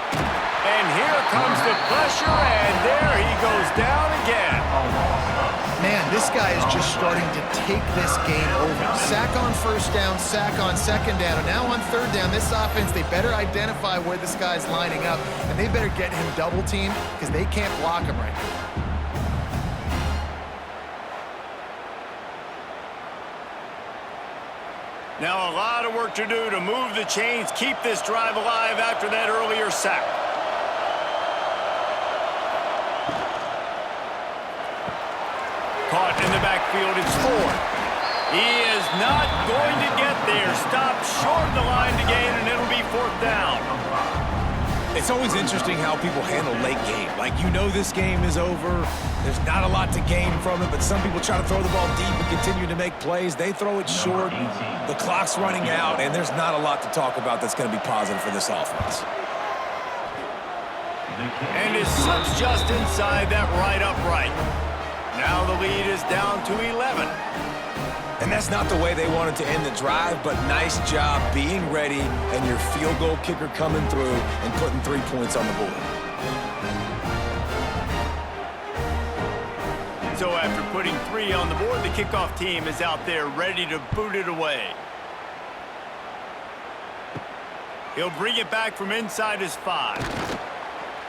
And here comes the pressure, and there he goes down again. Man, this guy is just starting to take this game over. Sack on first down, sack on second down, and now on third down, this offense, they better identify where this guy's lining up, and they better get him double teamed because they can't block him right now. Now a lot of work to do to move the chains, keep this drive alive after that earlier sack. Caught in the backfield, it's Ford. He is not going to get there. Stopped short of the line to gain, and it'll be 4th down. It's always interesting how people handle late game. Like, you know this game is over. There's not a lot to gain from it, but some people try to throw the ball deep and continue to make plays. They throw it short. The clock's running out, and there's not a lot to talk about that's going to be positive for this offense. And it slips just inside that right upright. Now the lead is down to 11. And that's not the way they wanted to end the drive, but nice job being ready and your field goal kicker coming through and putting 3 points on the board. So after putting 3 on the board, the kickoff team is out there ready to boot it away. He'll bring it back from inside his 5.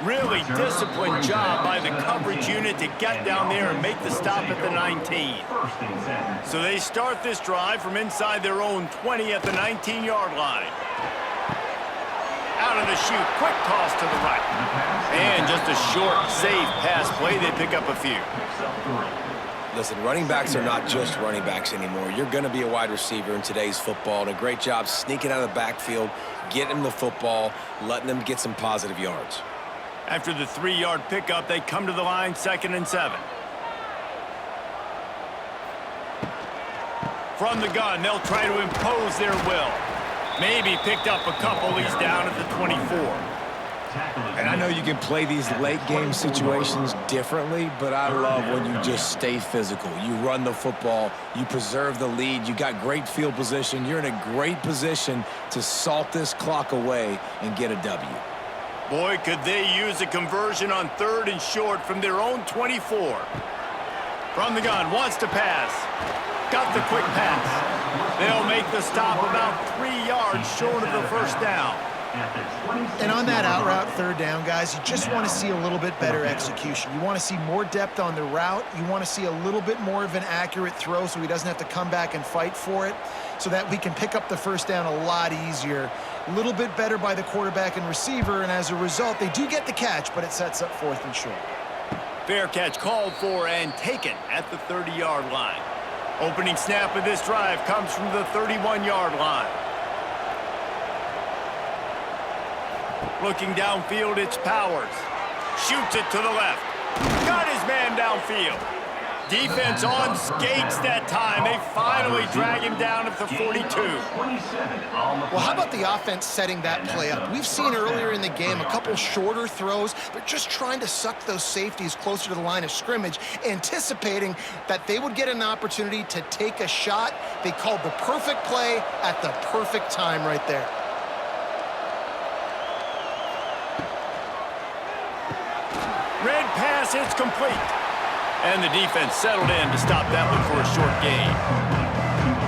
Really disciplined job by the coverage unit to get down there and make the stop at the 19. So they start this drive from inside their own 20 at the 19-yard line. Out of the chute, quick toss to the right. And just a short, safe pass play. They pick up a few. Listen, running backs are not just running backs anymore. You're going to be a wide receiver in today's football, and a great job sneaking out of the backfield, getting them the football, letting them get some positive yards. After the 3-yard pickup, they come to the line, 2nd and 7. From the gun, they'll try to impose their will. Maybe picked up a couple. He's down at the 24. And I know you can play these late-game situations differently, but I love when you just stay physical. You run the football, you preserve the lead, you got great field position. You're in a great position to salt this clock away and get a W. Boy, could they use a conversion on 3rd and short from their own 24. From the gun, wants to pass. Got the quick pass. They'll make the stop about 3 yards short of the first down. And on that out route, 3rd down, guys, you just want to see a little bit better execution. You want to see more depth on the route. You want to see a little bit more of an accurate throw so he doesn't have to come back and fight for it, so that we can pick up the first down a lot easier. A little bit better by the quarterback and receiver, and as a result, they do get the catch, but it sets up 4th and short. Fair catch called for and taken at the 30-yard line. Opening snap of this drive comes from the 31-yard line. Looking downfield, it's Powers. Shoots it to the left. Got his man downfield. Defense on skates that time. They finally drag him down at the 42. Well, how about the offense setting that play up? We've seen earlier in the game a couple shorter throws, but just trying to suck those safeties closer to the line of scrimmage, anticipating that they would get an opportunity to take a shot. They called the perfect play at the perfect time right there. Red pass, it's complete. And the defense settled in to stop that one for a short gain.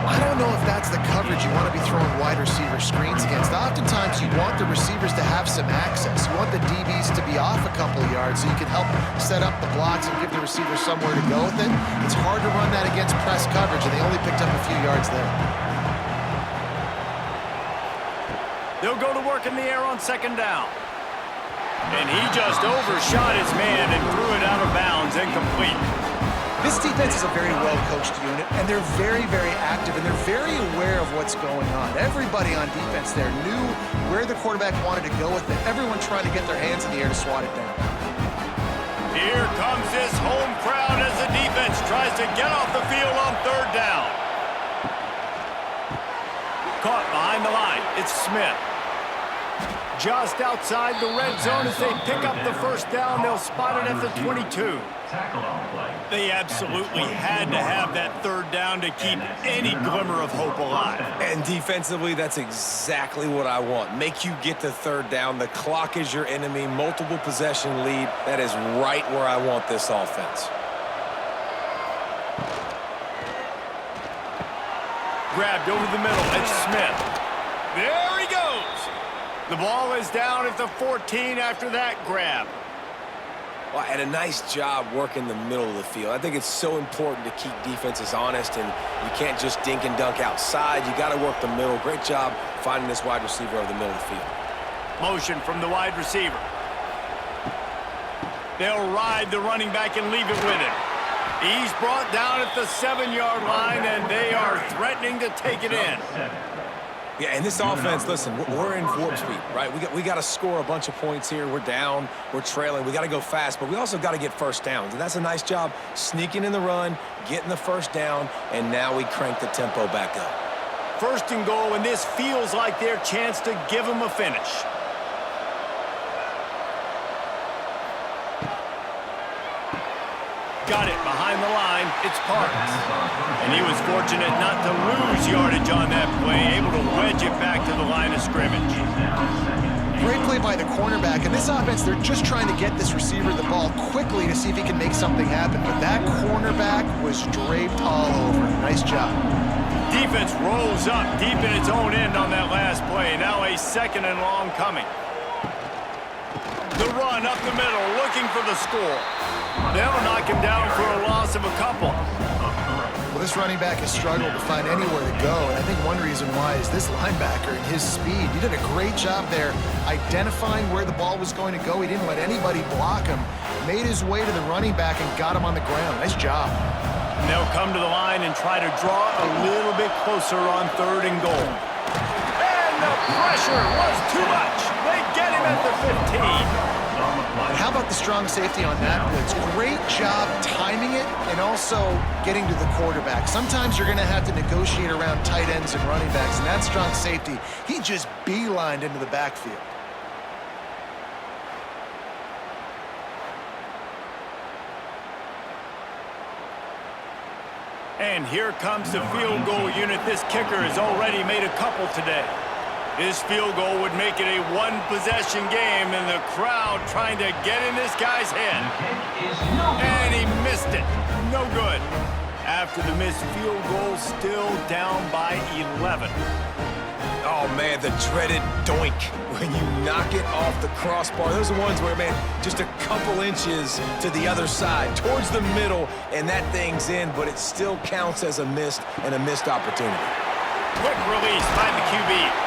I don't know if that's the coverage you want to be throwing wide receiver screens against. Oftentimes, you want the receivers to have some access. You want the DBs to be off a couple of yards so you can help set up the blocks and give the receiver somewhere to go with it. It's hard to run that against press coverage, and they only picked up a few yards there. They'll go to work in the air on 2nd down. And he just overshot his man and threw it out of bounds, incomplete. This defense is a very well-coached unit, and they're very, very active, and they're very aware of what's going on. Everybody on defense there knew where the quarterback wanted to go with it. Everyone trying to get their hands in the air to swat it down. Here comes this home crowd as the defense tries to get off the field on 3rd down. Caught behind the line. It's Smith. Just outside the red zone as they pick up the first down. They'll spot it at the 22. They absolutely had to have that 3rd down to keep any glimmer of hope alive. And defensively, that's exactly what I want. Make you get the 3rd down. The clock is your enemy. Multiple possession lead. That is right where I want this offense. Grabbed over the middle. It's Smith. There he goes. The ball is down at the 14 after that grab. Well, and a nice job working the middle of the field. I think it's so important to keep defenses honest, and you can't just dink and dunk outside. You got to work the middle. Great job finding this wide receiver over the middle of the field. Motion from the wide receiver. They'll ride the running back and leave it with him. He's brought down at the 7-yard line, and they are threatening to take it in. Yeah, and this offense, listen, we're in warp speed, right? We got to score a bunch of points here. We're down, we're trailing. We got to go fast, but we also got to get first downs. And that's a nice job sneaking in the run, getting the first down, and now we crank the tempo back up. 1st and goal, and this feels like their chance to give them a finish. Got it behind the line. It's Parks. And he was fortunate not to lose yardage on that play, able to wedge it back to the line of scrimmage. Great play by the cornerback. And this offense, they're just trying to get this receiver the ball quickly to see if he can make something happen. But that cornerback was draped all over. Nice job. Defense rolls up deep in its own end on that last play. Now a 2nd and long coming. The run up the middle, looking for the score. They'll knock him down for a loss of a couple. Well, this running back has struggled to find anywhere to go, and I think one reason why is this linebacker and his speed. He did a great job there identifying where the ball was going to go. He didn't let anybody block him. Made his way to the running back and got him on the ground. Nice job. And they'll come to the line and try to draw a little bit closer on 3rd and goal. And the pressure was too much. They get him at the 15. And how about the strong safety on that blitz? Great job timing it and also getting to the quarterback. Sometimes you're going to have to negotiate around tight ends and running backs, and that strong safety, he just beelined into the backfield. And here comes the field goal unit. This kicker has already made a couple today. This field goal would make it a one-possession game, and the crowd trying to get in this guy's head. And he missed it. No good. After the missed field goal, still down by 11. Oh, man, the dreaded doink when you knock it off the crossbar. Those are ones where, man, just a couple inches to the other side, towards the middle, and that thing's in, but it still counts as a missed opportunity. Quick release by the QB.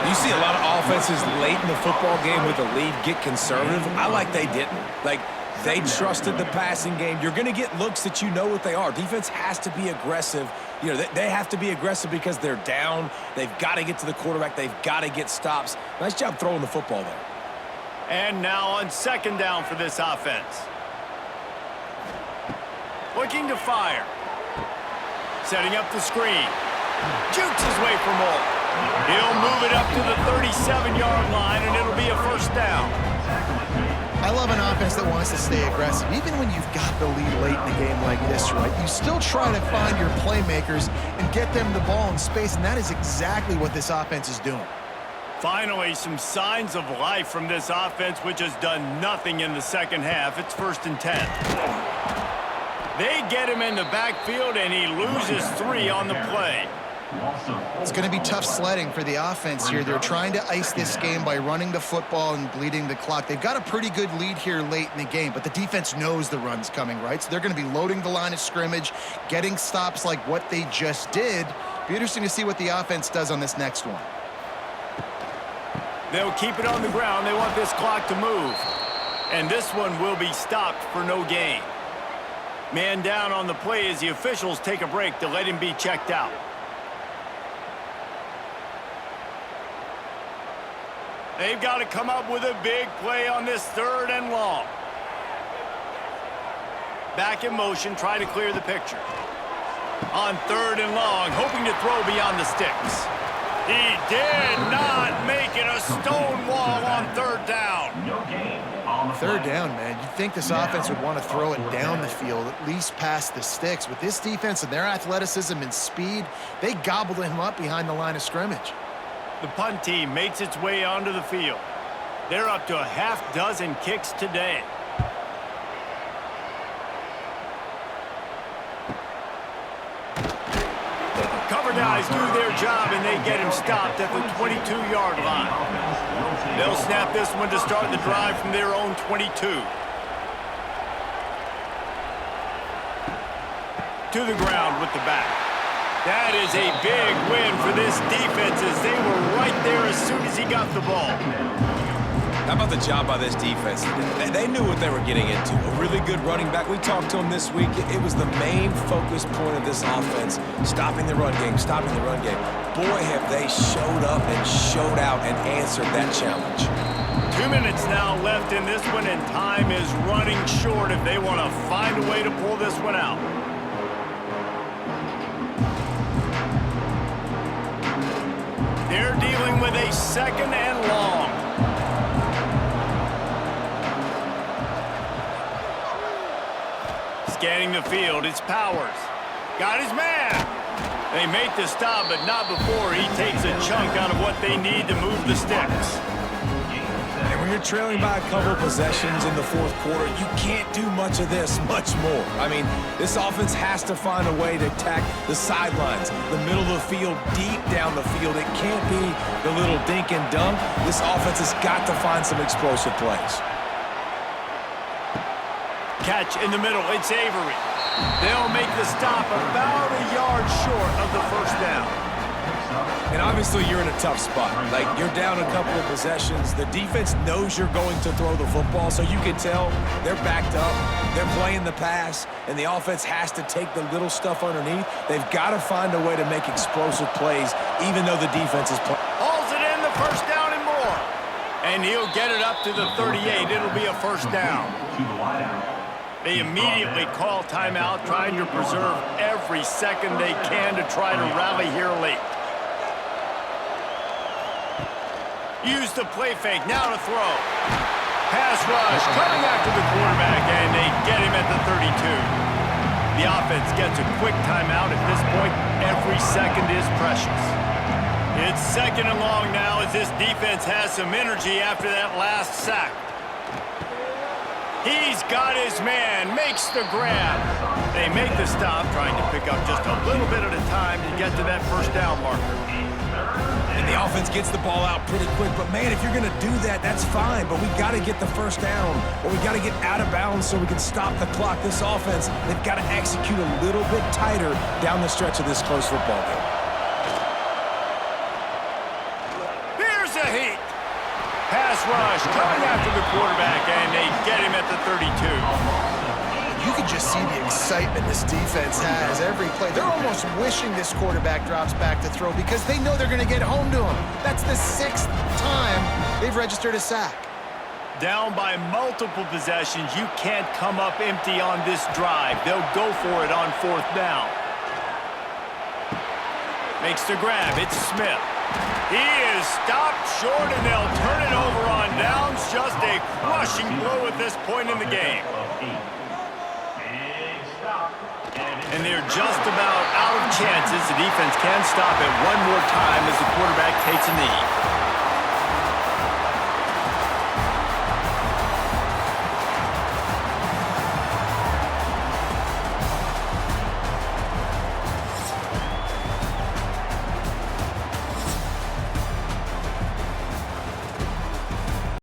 You see a lot of offenses late in the football game with a lead get conservative. I like they didn't. Like, they trusted the passing game. You're going to get looks that you know what they are. Defense has to be aggressive. You know, they have to be aggressive because they're down. They've got to get to the quarterback. They've got to get stops. Nice job throwing the football there. And now on 2nd down for this offense. Looking to fire. Setting up the screen. Jukes his way for more. He'll move it up to the 37-yard line, and it'll be a 1st down. I love an offense that wants to stay aggressive. Even when you've got the lead late in the game like this, right, you still try to find your playmakers and get them the ball in space, and that is exactly what this offense is doing. Finally, some signs of life from this offense, which has done nothing in the 2nd half. It's 1st and 10. They get him in the backfield, and he loses 3 on the play. It's going to be tough sledding for the offense here. They're trying to ice this game by running the football and bleeding the clock. They've got a pretty good lead here late in the game, but the defense knows the run's coming, right? So they're going to be loading the line of scrimmage, getting stops like what they just did. Be interesting to see what the offense does on this next one. They'll keep it on the ground. They want this clock to move. And this one will be stopped for no gain. Man down on the play as the officials take a break to let him be checked out. They've got to come up with a big play on this 3rd and long. Back in motion, try to clear the picture. On 3rd and long, hoping to throw beyond the sticks. He did not make it. A stone wall on 3rd down. No gain on the 3rd down, man. You'd think this offense would want to throw it down the field, at least past the sticks. With this defense and their athleticism and speed, they gobbled him up behind the line of scrimmage. The punt team makes its way onto the field. They're up to a half-dozen kicks today. Cover guys do their job, and they get him stopped at the 22-yard line. They'll snap this one to start the drive from their own 22. To the ground with the back. That is a big win for this defense as they were right there as soon as he got the ball. How about the job by this defense? They knew what they were getting into. A really good running back. We talked to him this week. It was the main focus point of this offense, stopping the run game, stopping the run game. Boy, have they showed up and showed out and answered that challenge. 2 minutes now left in this one, and time is running short if they want to find a way to pull this one out. They're dealing with a 2nd and long. Scanning the field, it's Powers. Got his man. They make the stop, but not before he takes a chunk out of what they need to move the sticks. And when you're trailing by a couple of possessions in the fourth quarter, you can't do much of this much more. I mean, this offense has to find a way to attack the sidelines, the middle of the field, deep down the field. It can't be the little dink and dunk. This offense has got to find some explosive plays. Catch in the middle. It's Avery. They'll make the stop about a yard short of the first down. And obviously you're in a tough spot. Like, you're down a couple of possessions. The defense knows you're going to throw the football, so you can tell they're backed up. They're playing the pass, and the offense has to take the little stuff underneath. They've got to find a way to make explosive plays, even though the defense is playing. Hauls it in, the first down and more. And he'll get it up to the 38. It'll be a first down. They immediately call timeout, trying to preserve every second they can to try to rally here late. Use the play fake, now to throw. Pass rush, coming after the quarterback, and they get him at the 32. The offense gets a quick timeout. At this point, every second is precious. It's second and long now as this defense has some energy after that last sack. He's got his man, makes the grab. They make the stop, trying to pick up just a little bit at a time to get to that first down marker. And the offense gets the ball out pretty quick. But, man, if you're going to do that, that's fine. But we got to get the first down, or we got to get out of bounds so we can stop the clock. This offense, they've got to execute a little bit tighter down the stretch of this close football game. Here's a heat. Pass rush, coming after the quarterback, and they get him at the 32. You can just see the excitement this defense has every play. They're almost wishing this quarterback drops back to throw because they know they're going to get home to him. That's the 6th time they've registered a sack. Down by multiple possessions, you can't come up empty on this drive. They'll go for it on fourth down. Makes the grab. It's Smith. He is stopped short, and they'll turn it over on downs. Just a crushing blow at this point in the game. And they're just about out of chances. The defense can stop it one more time as the quarterback takes a knee.